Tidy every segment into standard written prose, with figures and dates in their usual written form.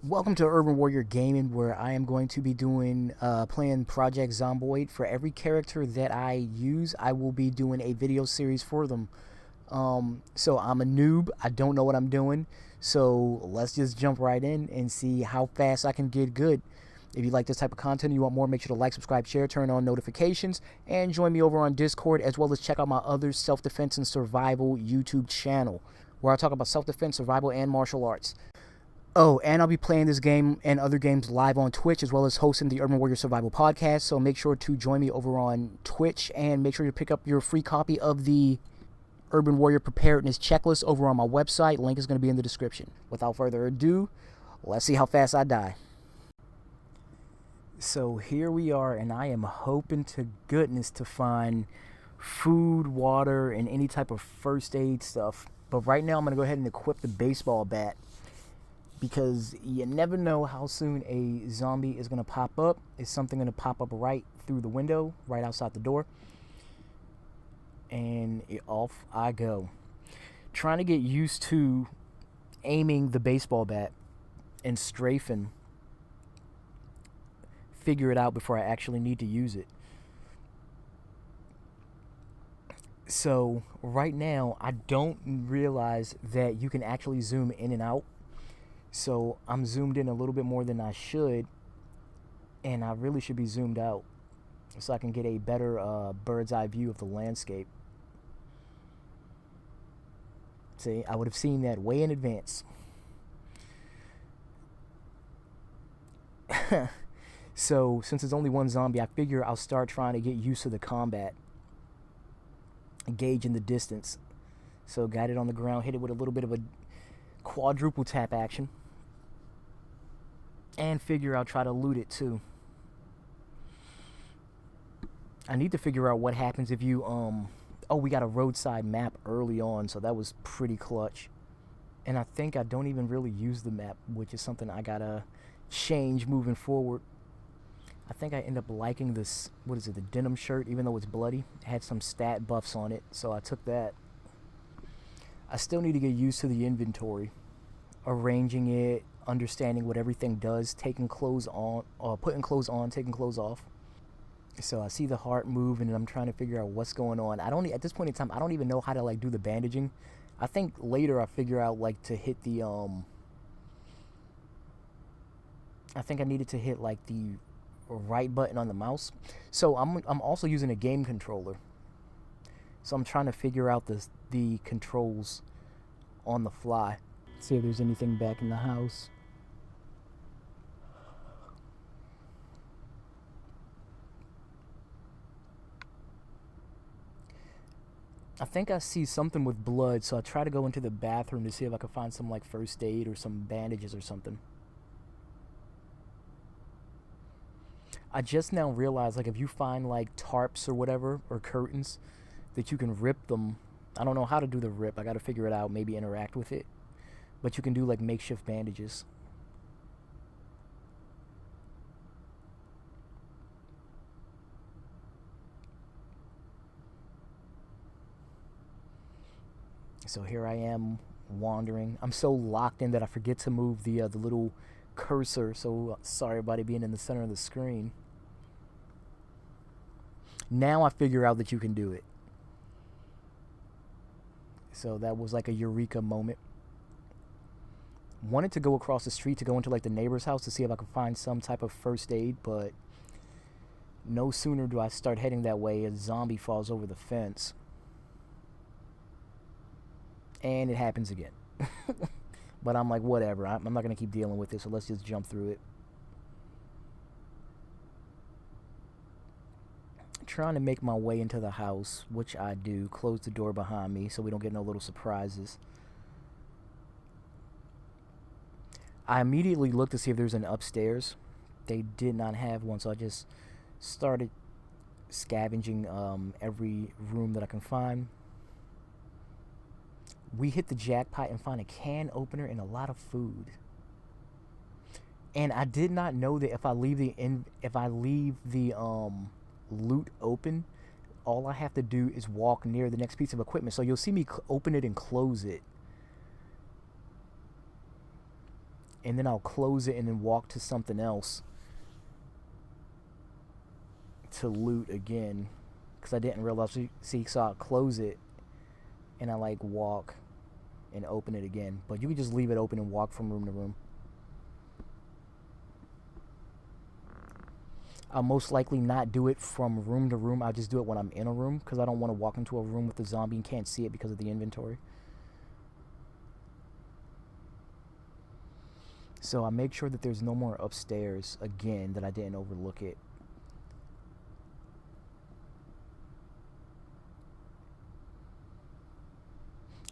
Welcome to Urban Warrior Gaming, where I am going to be playing Project Zomboid. For every character that I use, I will be doing a video series for them. So I'm a noob. I don't know what I'm doing. So let's just jump right in and see how fast I can get good. If you like this type of content and you want more, make sure to like, subscribe, share, turn on notifications, and join me over on Discord, as well as check out my other self-defense and survival YouTube channel, where I talk about self-defense, survival, and martial arts. Oh, and I'll be playing this game and other games live on Twitch, as well as hosting the Urban Warrior Survival Podcast. So make sure to join me over on Twitch, and make sure to pick up your free copy of the Urban Warrior Preparedness Checklist over on my website. Link is going to be in the description. Without further ado, let's see how fast I die. So here we are, and I am hoping to goodness to find food, water, and any type of first aid stuff. But right now I'm going to go ahead and equip the baseball bat, because you never know how soon a zombie is going to pop up. Is something going to pop up right through the window, right outside the door? And off I go. Trying to get used to aiming the baseball bat and strafing. Figure it out before I actually need to use it. So right now, I don't realize that you can actually zoom in and out. So I'm zoomed in a little bit more than I should, and I really should be zoomed out so I can get a better bird's eye view of the landscape. See, I would have seen that way in advance. So since there's only one zombie, I figure I'll start trying to get used to the combat, engage in the distance. So got it on the ground, hit it with a little bit of a quadruple tap action, and figure I'll try to loot it too. I need to figure out what happens if you oh, we got a roadside map early on, so that was pretty clutch. And I think I don't even really use the map, which is something I gotta change moving forward. I think I end up liking this, what is it, the denim shirt, even though it's bloody. It had some stat buffs on it, so I took that. I still need to get used to the inventory, arranging it, understanding what everything does, taking clothes on, putting clothes on, taking clothes off. So I see the heart move, and I'm trying to figure out what's going on. At this point in time, I don't even know how to like do the bandaging. I think later I figure out like to hit the I think I needed to hit like the right button on the mouse. So I'm also using a game controller. So I'm trying to figure out the controls on the fly. See if there's anything back in the house. I think I see something with blood, so I try to go into the bathroom to see if I can find some like first aid or some bandages or something. I just now realized, like, if you find like tarps or whatever, or curtains, that you can rip them. I don't know how to do the rip. I gotta figure it out, maybe interact with it. But you can do like makeshift bandages. So here I am wandering. I'm so locked in that I forget to move the little cursor. So sorry about it being in the center of the screen. Now I figure out that you can do it. So that was like a eureka moment. Wanted to go across the street to go into like the neighbor's house to see if I could find some type of first aid, but no sooner do I start heading that way, a zombie falls over the fence. And it happens again. But I'm like, whatever, I'm not going to keep dealing with this, so let's just jump through it. Trying to make my way into the house, which I do. Close the door behind me so we don't get no little surprises. I immediately looked to see if there's an upstairs. They did not have one, so I just started scavenging every room that I can find. We hit the jackpot and find a can opener and a lot of food. And I did not know that if I leave the loot open, all I have to do is walk near the next piece of equipment. So you'll see me open it and close it. and then I'll close it and then walk to something else to loot again, because I didn't realize. See, so I'll close it and I like walk and open it again, but you can just leave it open and walk from room to room. I'll most likely not do it from room to room. I'll just do it when I'm in a room, because I don't want to walk into a room with a zombie and can't see it because of the inventory. So I make sure that there's no more upstairs again, that I didn't overlook it.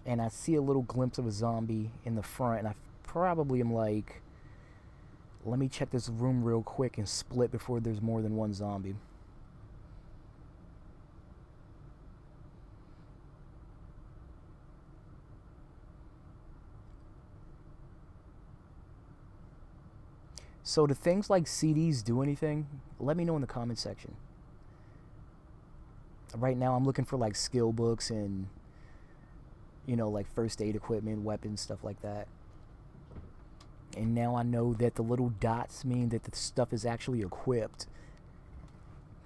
And I see a little glimpse of a zombie in the front, and I probably am like, let me check this room real quick and split before there's more than one zombie. So do things like CDs do anything? Let me know in the comment section. Right now I'm looking for like skill books and, you know, like first aid equipment, weapons, stuff like that. And now I know that the little dots mean that the stuff is actually equipped.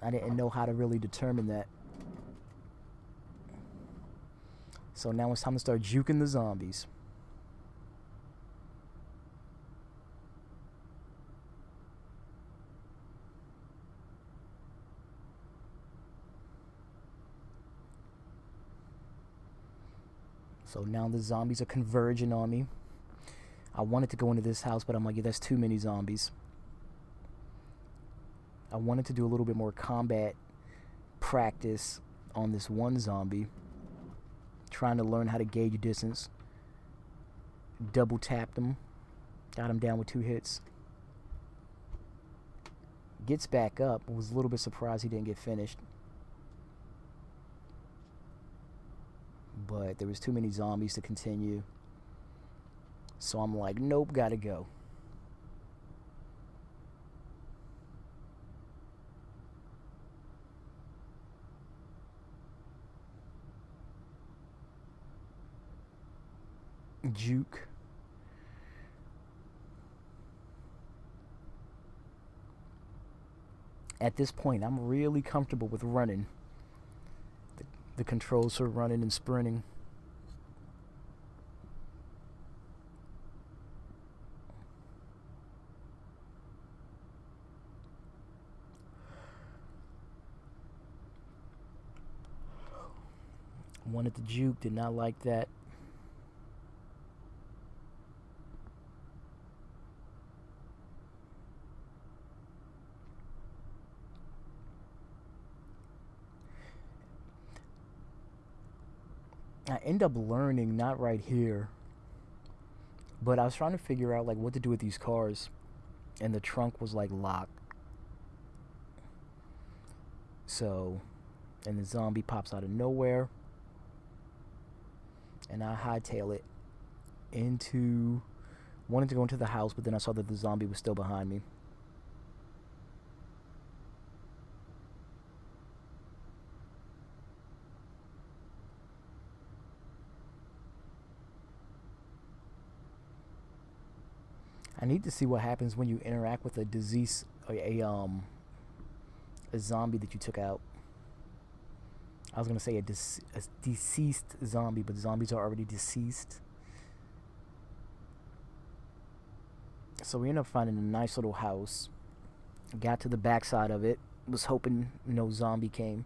I didn't know how to really determine that. So now it's time to start juking the zombies. So now the zombies are converging on me. I wanted to go into this house, but I'm like, yeah, that's too many zombies. I wanted to do a little bit more combat practice on this one zombie, trying to learn how to gauge distance. Double tapped him, got him down with 2 hits. Gets back up. Was a little bit surprised he didn't get finished, but there was too many zombies to continue. So I'm like, nope, gotta go. Juke. At this point, I'm really comfortable with running. The controls for running and sprinting. Wanted to juke, did not like that. I end up learning, not right here, but I was trying to figure out like what to do with these cars, and the trunk was like locked. So, and the zombie pops out of nowhere, and I hightail it into, wanted to go into the house, but then I saw that the zombie was still behind me. I need to see what happens when you interact with a disease, a zombie that you took out. I was gonna say a deceased zombie, but zombies are already deceased. So we ended up finding a nice little house. Got to the backside of it. Was hoping no zombie came.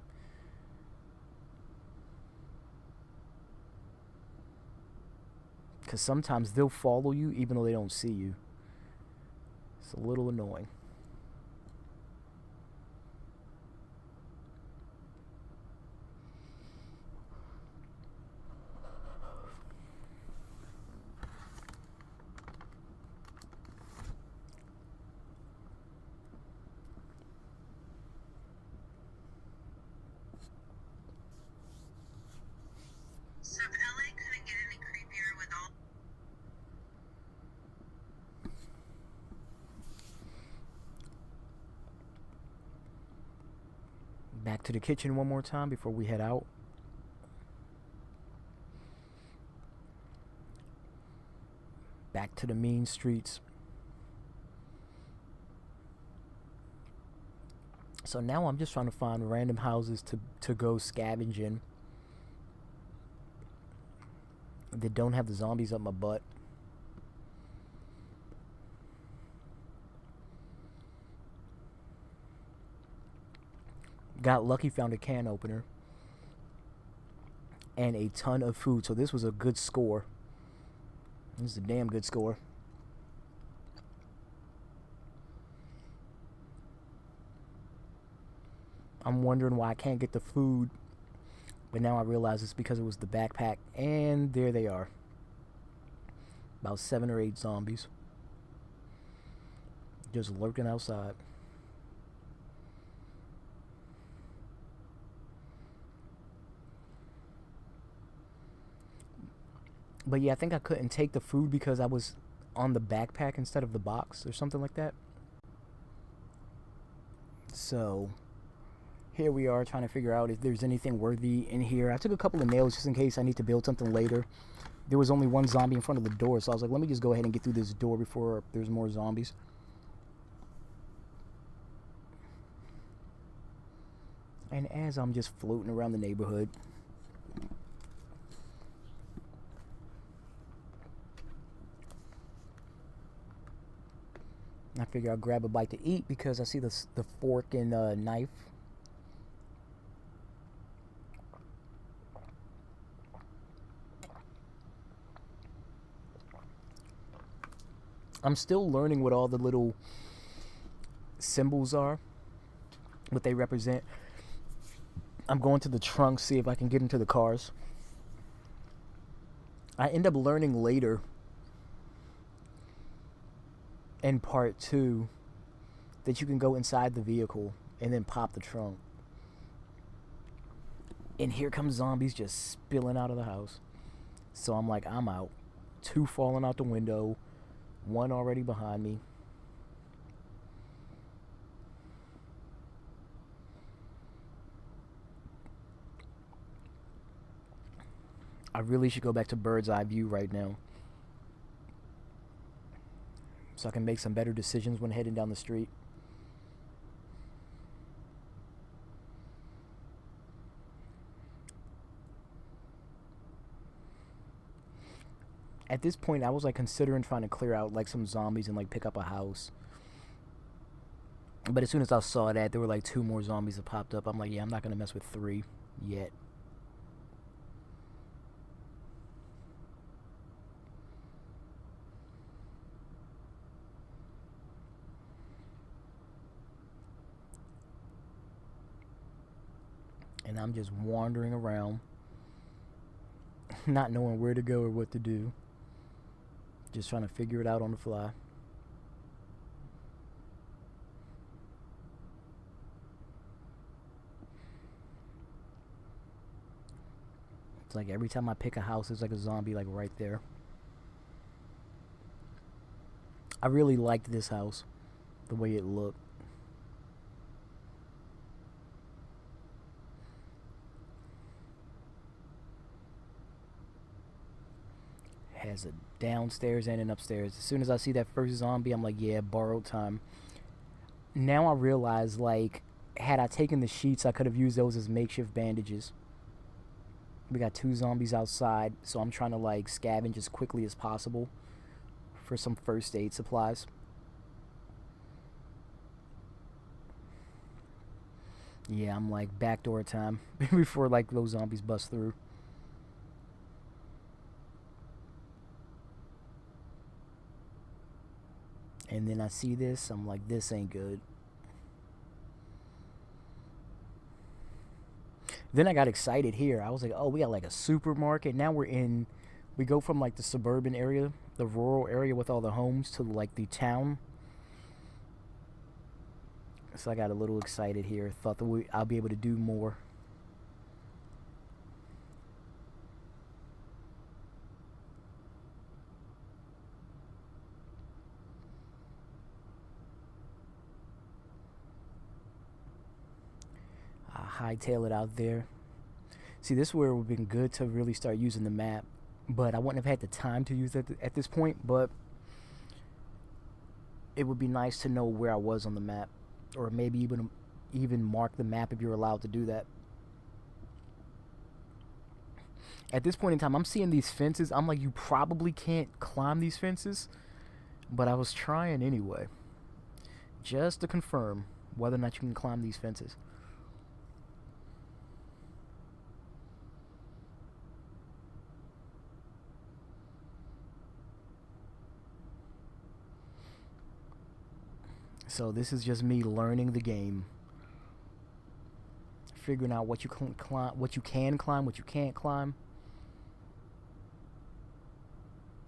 Because sometimes they'll follow you even though they don't see you. It's a little annoying. So LA couldn't get any creepier with all. Back to the kitchen one more time before we head out. Back to the mean streets. So now I'm just trying to find random houses to go scavenging that don't have the zombies up my butt. Got lucky, found a can opener and a ton of food. So this was a good score. This is a damn good score. I'm wondering why I can't get the food, but now I realize it's because it was the backpack. And there they are. About 7 or 8 zombies. Just lurking outside. But yeah, I think I couldn't take the food because I was on the backpack instead of the box or something like that. So here we are trying to figure out if there's anything worthy in here. I took a couple of nails just in case I need to build something later. There was only one zombie in front of the door, so I was like, let me just go ahead and get through this door before there's more zombies. And as I'm just floating around the neighborhood, I figure I'll grab a bite to eat because I see the fork and knife. I'm still learning what all the little symbols are, what they represent. I'm going to the trunk, see if I can get into the cars. I end up learning later in part 2 that you can go inside the vehicle and then pop the trunk. And here comes zombies just spilling out of the house. So I'm like, I'm out. 2 falling out the window, 1 already behind me. I really should go back to bird's eye view right now, so I can make some better decisions when heading down the street. At this point, I was like considering trying to clear out like some zombies and like pick up a house. But as soon as I saw that there were like 2 more zombies that popped up, I'm like, yeah, I'm not gonna mess with 3 yet. And I'm just wandering around, not knowing where to go or what to do. Just trying to figure it out on the fly. It's like every time I pick a house, there's like a zombie like right there. I really liked this house, the way it looked. Has a downstairs and an upstairs. As soon as I see that first zombie, I'm like, yeah, borrowed time. Now I realize, like, had I taken the sheets, I could have used those as makeshift bandages. We got 2 zombies outside, so I'm trying to, like, scavenge as quickly as possible for some first aid supplies. Yeah, I'm like, backdoor time before, like, those zombies bust through. And then I see this, I'm like, this ain't good. Then I got excited here. I was like, oh, we got like a supermarket. Now we go from like the suburban area, the rural area with all the homes, to like the town. So I got a little excited here. Thought that I'll be able to do more. Hightail it out there. See, this is where it would have been good to really start using the map, but I wouldn't have had the time to use it at this point. But it would be nice to know where I was on the map, or maybe even mark the map if you're allowed to do that. At this point in time, I'm seeing these fences. I'm like, you probably can't climb these fences, but I was trying anyway, just to confirm whether or not you can climb these fences. So this is just me learning the game, figuring out what you can climb, what you can climb, what you can't climb.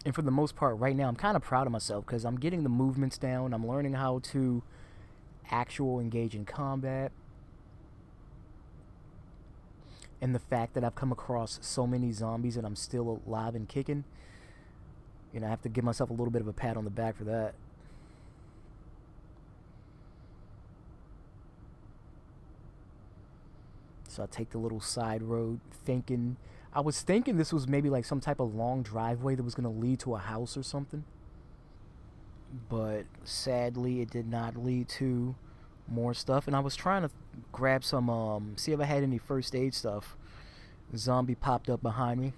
And for the most part, right now, I'm kind of proud of myself because I'm getting the movements down. I'm learning how to actual engage in combat. And the fact that I've come across so many zombies and I'm still alive and kicking, you know, I have to give myself a little bit of a pat on the back for that. So I take the little side road, I was thinking this was maybe like some type of long driveway that was going to lead to a house or something. But sadly, it did not lead to more stuff. And I was trying to grab some, see if I had any first aid stuff. A zombie popped up behind me.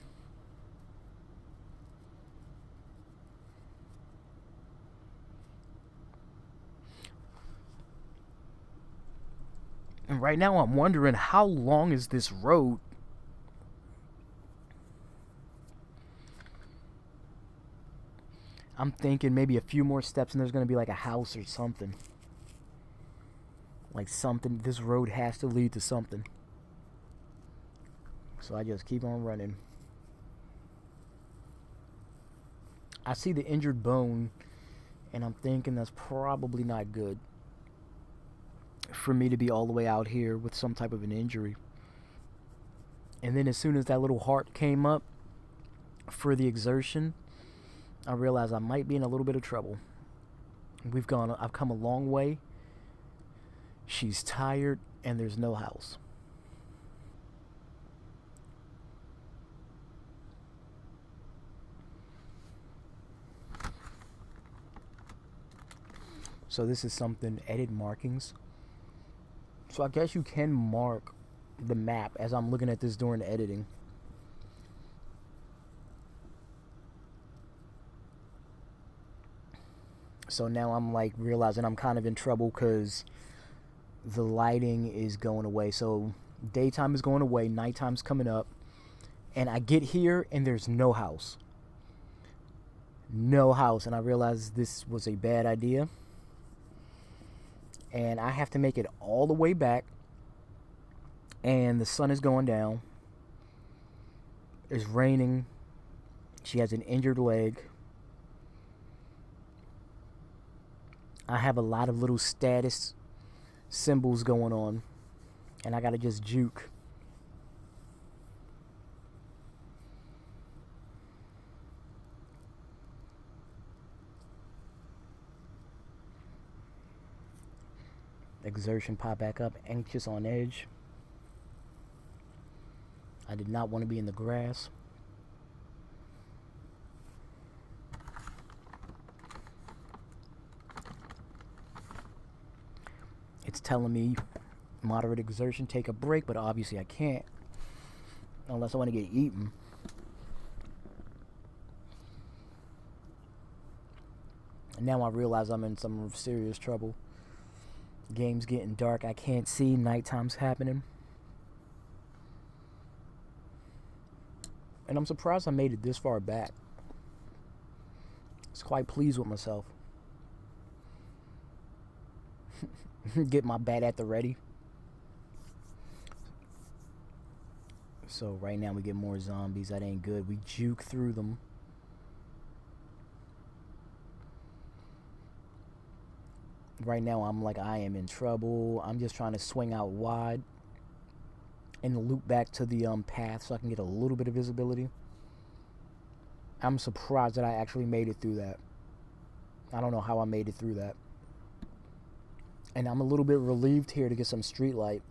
And right now I'm wondering, how long is this road? I'm thinking maybe a few more steps and there's going to be like a house or something. Like something, this road has to lead to something. So I just keep on running. I see the injured bone and I'm thinking that's probably not good for me to be all the way out here with some type of an injury. And then as soon as that little heart came up for the exertion, I realized I might be in a little bit of trouble. I've come a long way. She's tired and there's no house. So this is something, edit markings. So I guess you can mark the map as I'm looking at this during editing. So now I'm like realizing I'm kind of in trouble because the lighting is going away. So daytime is going away, nighttime's coming up, and I get here and there's no house. No house, and I realize this was a bad idea. And I have to make it all the way back, and the sun is going down. It's raining. She has an injured leg. I have a lot of little status symbols going on, and I gotta just juke. Exertion pop back up, anxious on edge. I did not want to be in the grass. It's telling me moderate exertion, take a break, but obviously I can't unless I want to get eaten. And now I realize I'm in some serious trouble. Game's getting dark. I can't see. Nighttime's happening. And I'm surprised I made it this far back. I was quite pleased with myself. Get my bat at the ready. So right now we get more zombies. That ain't good. We juke through them. Right now I'm like, I am in trouble. I'm just trying to swing out wide and loop back to the path so I can get a little bit of visibility. I'm surprised that I actually made it through that. I don't know how I made it through that. And I'm a little bit relieved here to get some street light.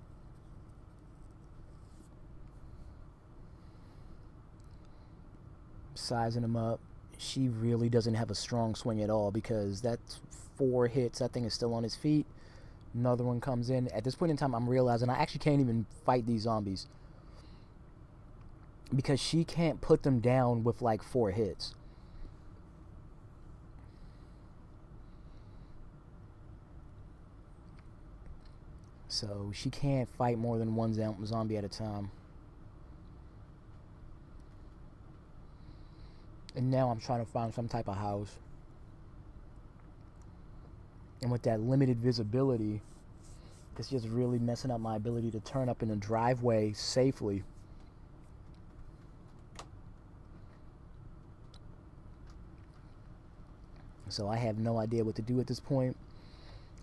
Sizing him up. She really doesn't have a strong swing at all because that's 4 hits. That thing is still on his feet. Another one comes in. At this point in time, I'm realizing I actually can't even fight these zombies because she can't put them down with like 4 hits. So she can't fight more than one zombie at a time. And now I'm trying to find some type of house. And with that limited visibility, it's just really messing up my ability to turn up in the driveway safely. So I have no idea what to do at this point.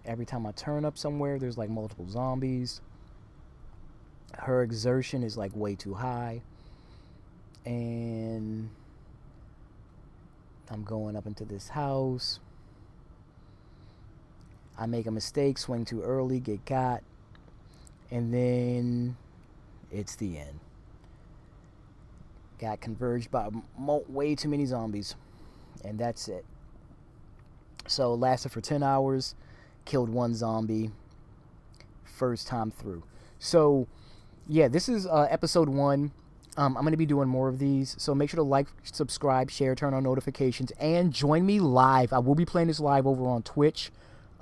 Every time I turn up somewhere, there's like multiple zombies. Her exertion is like way too high. And I'm going up into this house. I make a mistake, swing too early, get got. And then it's the end. Got converged by way too many zombies. And that's it. So it lasted for 10 hours. Killed 1 zombie. First time through. So, yeah, this is episode 1. I'm going to be doing more of these. So make sure to like, subscribe, share, turn on notifications, and join me live. I will be playing this live over on Twitch.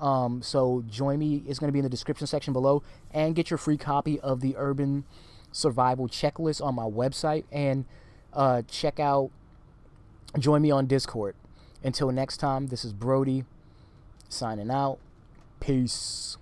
So join me. It's going to be in the description section below. And get your free copy of the Urban Survival Checklist on my website. And join me on Discord. Until next time, this is Brody signing out. Peace.